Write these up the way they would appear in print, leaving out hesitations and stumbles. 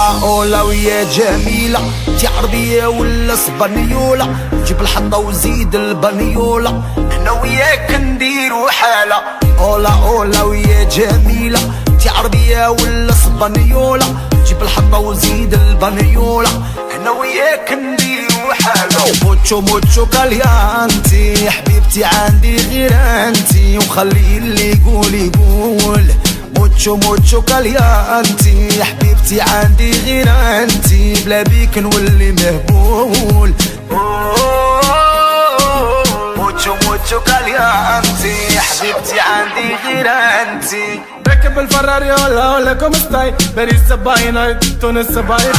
اولا ويا جميلة تي عربية ولا سبانيولة جيب الحطة وزيد البنيولة انا وياك نديرو حالة اولا ويا جميلة تي عربية ولا سبانيولة جيب الحطة وزيد البنيولة انا وياك نديرو حالة موتشو موتشو كاليانتي حبيبتي عندي غير انتي وخلي اللي يقول يقول موتشو موتشو كاليانتي يا حبيبتي عندي غير انتي بلا بيك نولي مهبول موتشو موتشو كاليانتي يا حبيبتي عندي غير انتي راكب الفراري ولا كوم ستاي باريس باي نايت تونس باي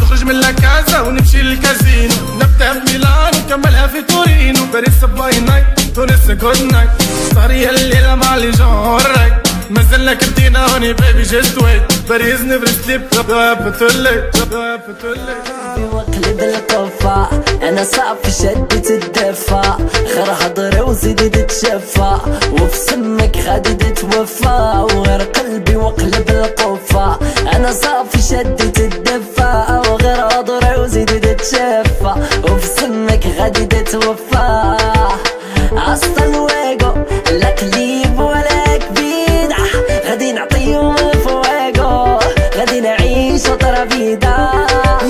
نخرج من لاكازا ونمشي للكازينو نبدا بميلان ونكملها في تورينو باريس باي نايت تونس جود نايت سهرية الليلة مع لي جون رايت مازلنا كنتينا هوني بيبي جست ويت باريس نيفر سليب بتوليت وقلب القفا انا صافي شدت الدفا غير هضري وزيد تتشفى وفي سمك غادي تتوفى وغير قلبي وقلب القفا انا صافي شدت الدفا وغير هضري وزيد تتشفى وفي سمك غادي تتوفى hasta luego لا كليب ولا كبيد غادي نعطيهم الفواقو غادي نعيش otra vida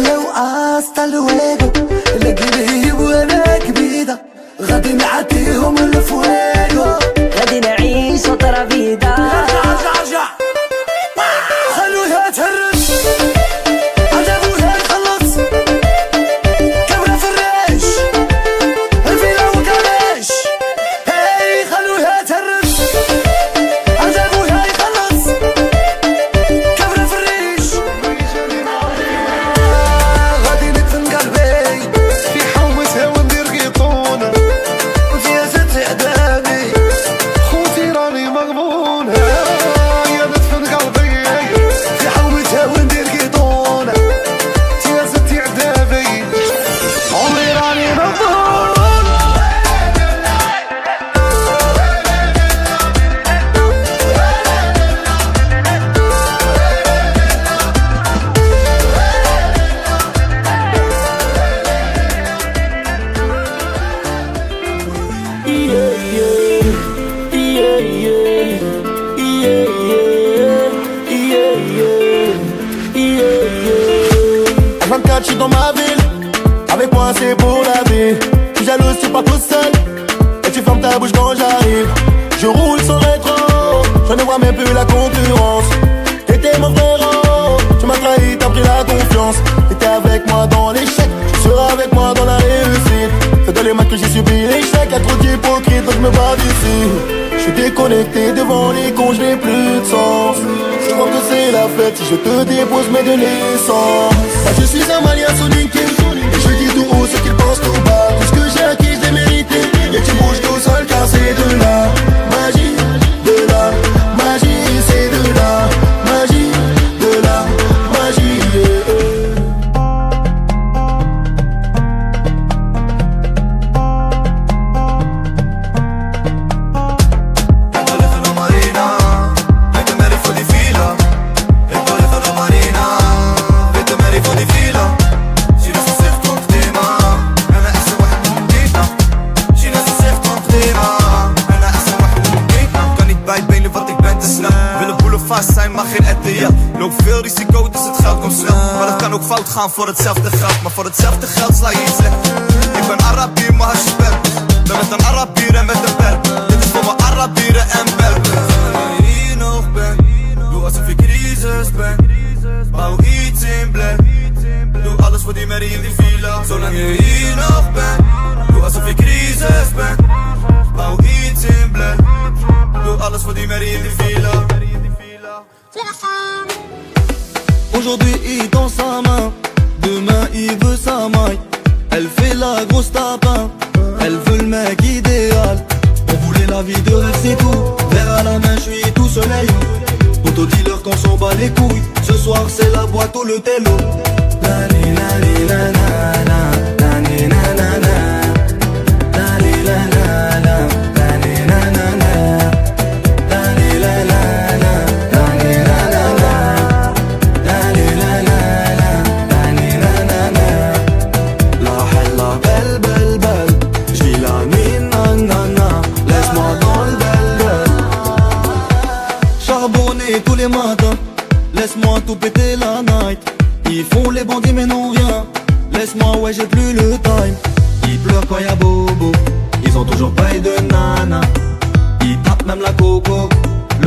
لو hasta luego لا كليب ولا كبيدة غادي نعطيهم الفواقو غادي نعيش otra vida رجع خلوها تهرس عذابوها نخلص كبرة في الريش الفيلا وكلاش هاي خلوها تهرس عذابوها يخلص كبرة في الريش غادي ندفن قلبي في حومتها وندير قيطونة وفيها ست عذابي خوتي راني مغبونة يا ندفن قلبي في حومتها وندير قيطونة فيها ست عذابي عمري راني مغبون H24 je suis dans ma ville, avec moi c'est pour la vie. Je suis jalouse, tu pars tout seul, et tu fermes ta bouche quand j'arrive. Je roule sans rétro, je ne vois même plus la concurrence. T'étais mon frérot, tu m'as trahi, t'as pris la confiance. T'étais avec moi dans l'échec, tu seras avec moi dans la réussite. C'est dans les matchs que j'ai subi l'échec, y'a trop d'hypocrites donc je me bats d'ici. Je suis déconnecté devant les cons, je n'ai plus de sens. Je crois que c'est la fête si je te dépose mais de l'essence. Moi je suis un malien sonique et je dis tout haut ce qu'ils pensent tout bas. Tout ce que j'ai acquis je l'ai mérité et tu bouges tout seul car c'est de la magie, de la magie, c'est de la magie, de la magie. Maar geen ettenja. Loop veel risico, dus het geld komt snel. Maar het kan ook fout gaan voor hetzelfde geld. Maar voor hetzelfde geld sla je iets slecht. Ik ben Arabier, maar als je bent. Ben met een Arabier en met een berg. Dit is voor mijn Arabieren en Belgen. Zolang je hier nog bent, doe alsof je crisis bent. Bouw iets in blik. Doe alles voor die merrie in die villa. Zolang je hier nog bent, doe alsof je crisis bent. Bouw iets in blik. Doe alles voor die merrie in die villa. Aujourd'hui il tend sa main, demain il veut sa maille. Elle fait la grosse tapin, elle veut le mec idéal. On voulait la vie de rêve c'est tout, verre à la main je suis tout soleil. Autodealer quand s'en bat les couilles, ce soir c'est la boîte ou le télo. La li la li la la la, la li la la la, la li la la la, la li la la la, la li la la la, la li la la la, la li la la la.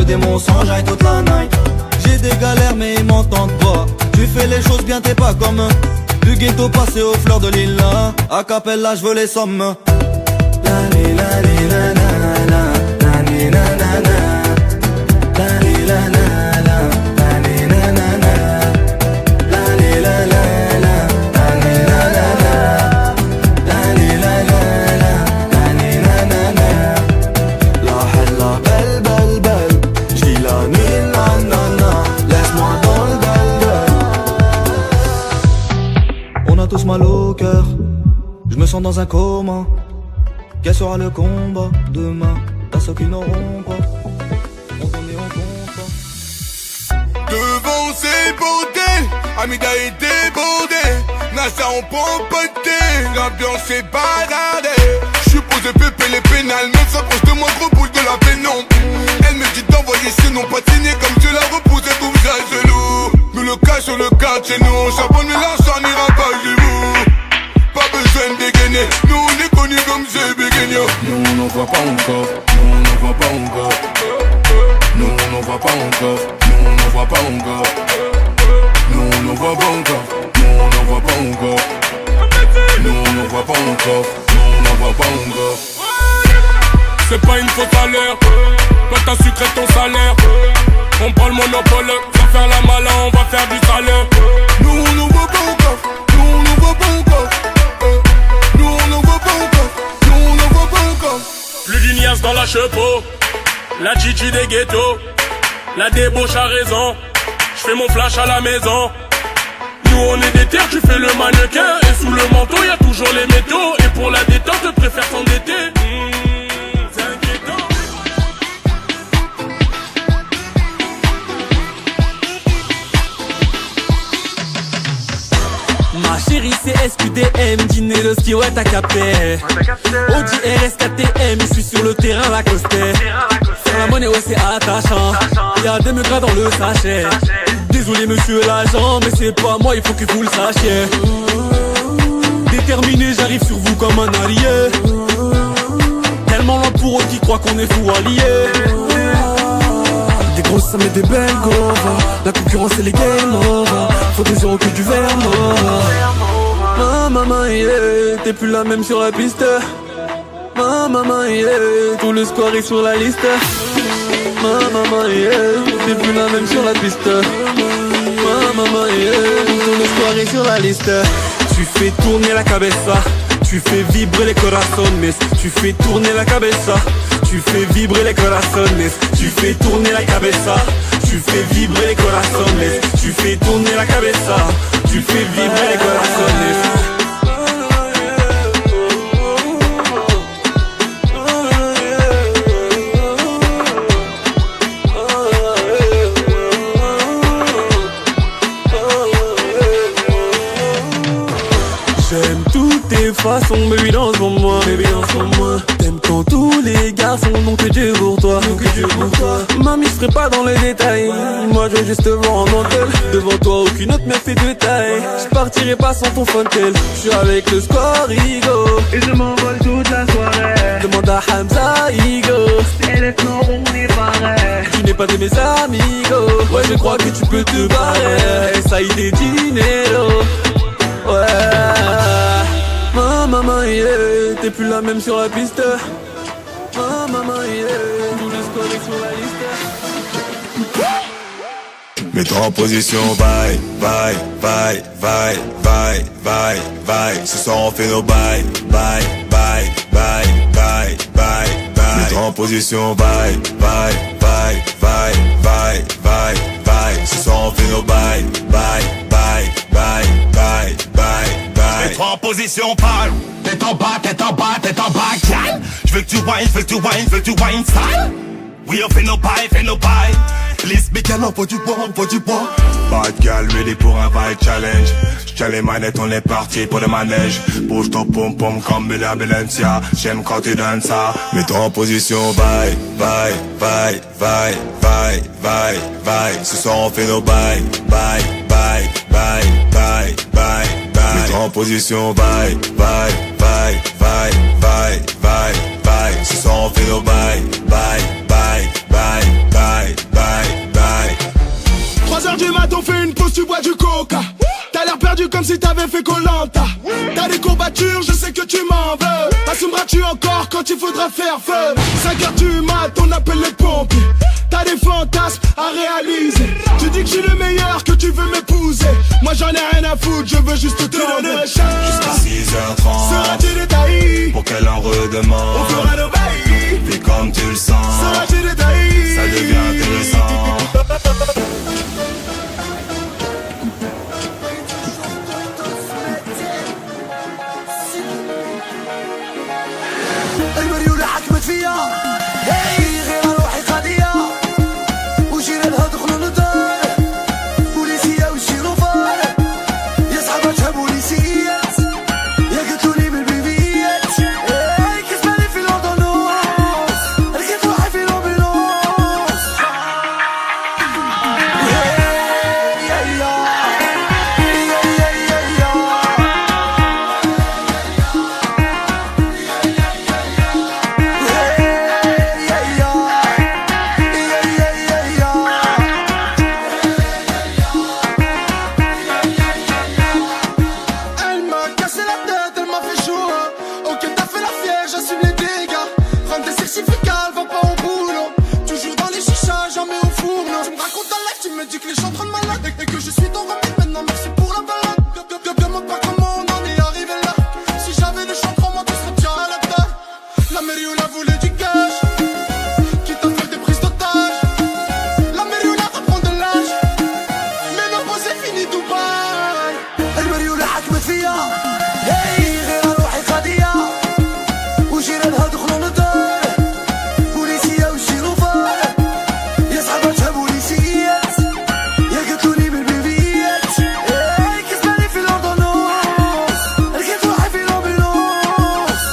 des mensonges toute la night. J'ai des galères mais ils m'entendent pas. Tu fais les choses bien, t'es pas comme eux. Du ghetto passé aux fleurs de l'île. A cappella je veux les sommes. La li la li la la la, la li la la la, la li la la la, la li la la la, la li la la la, la li la la la, la li la la la, la li la la la. La hella belle belle belle, j'dis la ni na na na, laisse-moi dans le bel. On a tous mal au cœur, je me sens dans un coma. Quel sera le combat demain? T'as ceux qui n'auront pas. On t'en est en combat. Devant ces bordels, Amida est débordé. Nasa on prend pas de thé, l'ambiance est baladée. J'suis posé pépé les pénales, même s'approche de moi gros boule de la pénombre. Elle me dit d'envoyer ce nom pas signé comme je la repousse, elle trouve ça gelou. Nous le cache sur le quartier, nous on charbonne mais l'argent n'ira pas chez vous. Pas besoin de dégainer, nous on est connus comme ce béguignot. Nous on n'en voit pas encore, nous on n'en voit pas encore. Nous on n'en voit pas encore, nous on n'en voit pas encore. Nous on n'en voit pas encore, nous on n'en voit pas encore. Nous on n'en voit pas encore, nous on n'en voit pas encore. C'est pas une faute à l'heure, quand t'as sucré ton salaire. On prend le monopole, va faire la malin, on va faire du salaire. Nous on n'en voit pas encore, nous on n'en voit pas encore. Nous on n'en voit pas encore, nous on n'en voit pas encore. Plus d'ignace dans la chepeau, la Gigi des ghettos, la débauche a raison. J'fais mon flash à la maison. Nous on est des terres, tu fais le mannequin. Et sous le manteau y'a toujours les métaux. Et pour la détente, je préfère s'endetter. C'est inquiétant. Ma chérie c'est SQDM, dîner de ski, ouais t'as capté. Audi RS KTM, je suis sur le terrain la costée. Faire la monnaie ouais c'est attachant, y'a des meugras dans le sachet. Désolé monsieur l'agent, mais c'est pas moi, il faut que vous le sachiez. Déterminé, j'arrive sur vous comme un allié. Tellement loin pour eux qui croient qu'on est fou alliés. Des grosses sommes et des belles govas. La concurrence et les game over. Faut des euros que du verre mort. Maman yeah, t'es plus la même sur la piste. Maman yeah, tout le square est sur la liste. Maman yeah, t'es plus la même sur la piste. Maman yeah, tout le square est sur la liste. Tu fais tourner la cabeza, tu fais vibrer les corazones. Tu fais tourner la cabeza, tu fais vibrer les corazones. Tu fais tourner la cabeza, tu fais vibrer les corazones. Tu fais tourner la cabeza, tu fais vibrer les corazones. J'aime toutes tes façons, baby danse pour moi, baby danse pour moi. T'aimes quand tous les garçons n'ont que Dieu pour toi, Mamie je serai pas dans les détails, moi je veux juste te voir en dentelle. Devant toi aucune autre meuf fait de taille. Je partirai pas sans ton fontel. Je suis avec le Scorigo et je m'envole toute la soirée. Demande à Hamza Igo, c'est les fleurs on est pareil. Tu n'es pas de mes amigos, ouais je crois que tu peux te barrer. Ça y est dinero. Ouais, maman yeah, t'es plus la même sur la piste. Maman yeah, tout le score est sur la liste. Mets-toi en position, bye, bye, bye, bye, bye, bye, bye. Ce soir on fait nos bye, bye, bye, bye, bye, bye, bye. Mets-toi en position, bye, bye, bye, bye, bye, bye, bye. Ce soir on fait nos bye, bye, bye, bye, bye, bye, bye. Mets-toi en position, parle. Tête en bas, tête en bas, tête en bas, calme. Je veux que tu whine, veux que tu whine, veux que tu whine sale. Oui, on fait nos bails, fait nos bails. Please, mais calme, faut du bois, faut du bois. Bad gal, ready pour un vibe challenge. J'tiens les manettes, on est parti pour le manège. Bouge ton pom-pom comme une ambulancia. J'aime quand tu donnes ça. Mets-toi en position, bye, bye, bye, bye, bye, bye, bye. Ce soir on fait nos bye, bye, bye, bye, bye, bye, bye. Mets-toi en position, bye, bye, bye, bye, bye, bye, bye. Ce soir on fait nos bye, bye, bye, bye, bye. j'avais fait Koh-Lanta. T'as des courbatures, je sais que tu m'en veux. Assumeras-tu encore quand il faudra faire feu? 5h du mat, on appelle les pompiers. T'as des fantasmes à réaliser. Tu dis que je suis le meilleur, que tu veux m'épouser. Moi j'en ai rien à foutre, je veux juste te donner une chance. Jusqu'à 6h30 Seras-tu détaillé? pour qu'elle en redemande. On fera nos bails. Fais comme tu le sens, Seras-tu détaillé? ça devient intéressant. المريولة حكمت فيا غير روحي قضية وجيرانها دخلوا للدار بوليسية وشيروفار يا صحاباتها بوليسيات يا قتلوني من البيبيات كسباني في الأردنوس ركبت روحي في الأمبيلوس Elle m'a cassé la tête, elle m'a fait chaud. Ok, t'as fait la fière, j'assume les dégâts. Prendre des certificats, elle va pas au boulot. Toujours dans les chichas, jamais au fourneau. Tu me racontes ta life, tu me dis que les gens trop malades et que je suis ton remède. Maintenant, merci pour la balade. Demande pas comment on en est arrivé là. Si j'avais le champ trop, moi tu serais déjà à la table. La Mériola voulait du cash, quitte à faire des prises d'otages. La Mériola reprend de l'âge, mais le beau c'est fini Dubaï. المريولة حكمت فيا غير روحي قضية وجيرانها دخلوا للدار بوليسية وشيروفار يا صحاباتها بوليسيات يا قتلوني من البيبيات كسباني في الأردنوس ركبت روحي في الأمبيلوس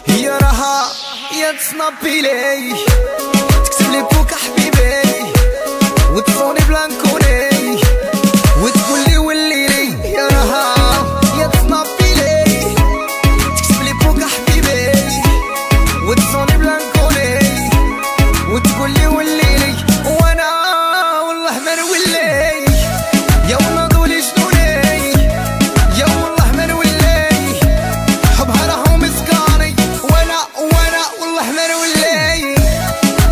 هي راها يا تصنبي لي تكتب لي بوكا حبيبي وتصوني بلانكوني وتقول لي ولي لي يا راها يا تصنبي لي تكتب لي بوكا حبيبي وتصوني بلانكوني وتقول لي ولي لي وانا والله ما نولي يا والله دولي جنوني يا والله ما نولي حبها راهو مسكاني وانا والله ما نولي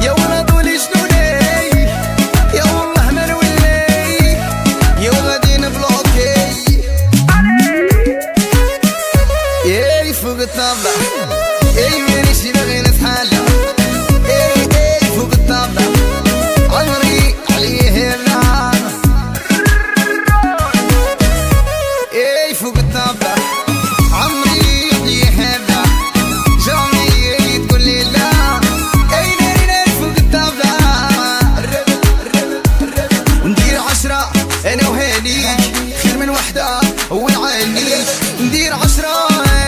يا والله دولي جنوني يا والله ما نولي يا غادي نبلوكي ياي فوق الطابلة ياي مانيش باغي نتحالى ياي فوق الطابلة عمري عليه النهار ياي فوق الطابلة عمري عليه النهار جامي تقول لي لا اي ناري ناري فوق الطابلة ندير 10 انا وهانيك خير من وحدة ونعاني ندير 10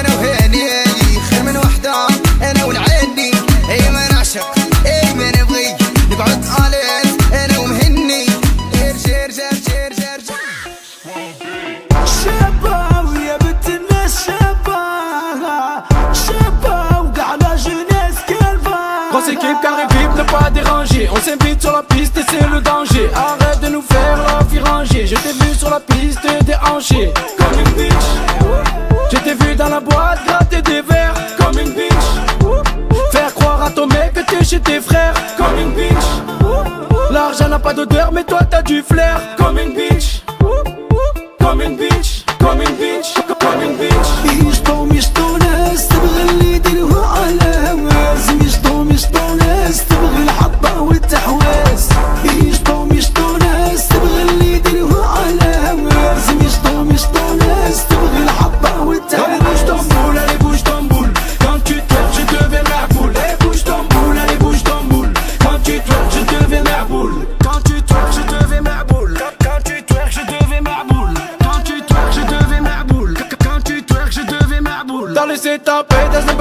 انا وهانيك خير من وحدة انا ونعاني اي ما نعشق اي ما نبغي نقعد عليك انا ومهني جير جير جير جير جير شابة ويا بنت الناس شابة شابة وقع لا جونيس كالفا Grosse équipe, carré VIP, ne pas déranger. On s'invite sur la piste et c'est le danger. Arrête de nous faire la vie rangée. Je t'ai vu sur la piste déhanché comme une bitch. Je t'ai vu dans la boîte gratter des verres comme une bitch. Faire croire à ton mec que t'es chez tes frères comme une bitch. L'argent n'a pas d'odeur mais toi t'as du flair comme une bitch. Comme une bitch, comme une bitch, comme une bitch. مشطو ناس تبغي اللي يديروها على هواز مشطو ناس تبغي الحطة والتحواس مشطو ناس تبغي اللي يديروها على هواز مشطو ناس تبغي الحطة والتحواس Allez bouge ton boule, quand tu twerk je deviens merboule. Allez bouge ton boule, allez bouge ton boule. Quand tu twerk je deviens merboule. Quand tu twerk je deviens merboule. Quand tu twerk je deviens merboule. Quand tu twerk je deviens merboule. Quand tu twerk je deviens merboule. Dans le setup, that's the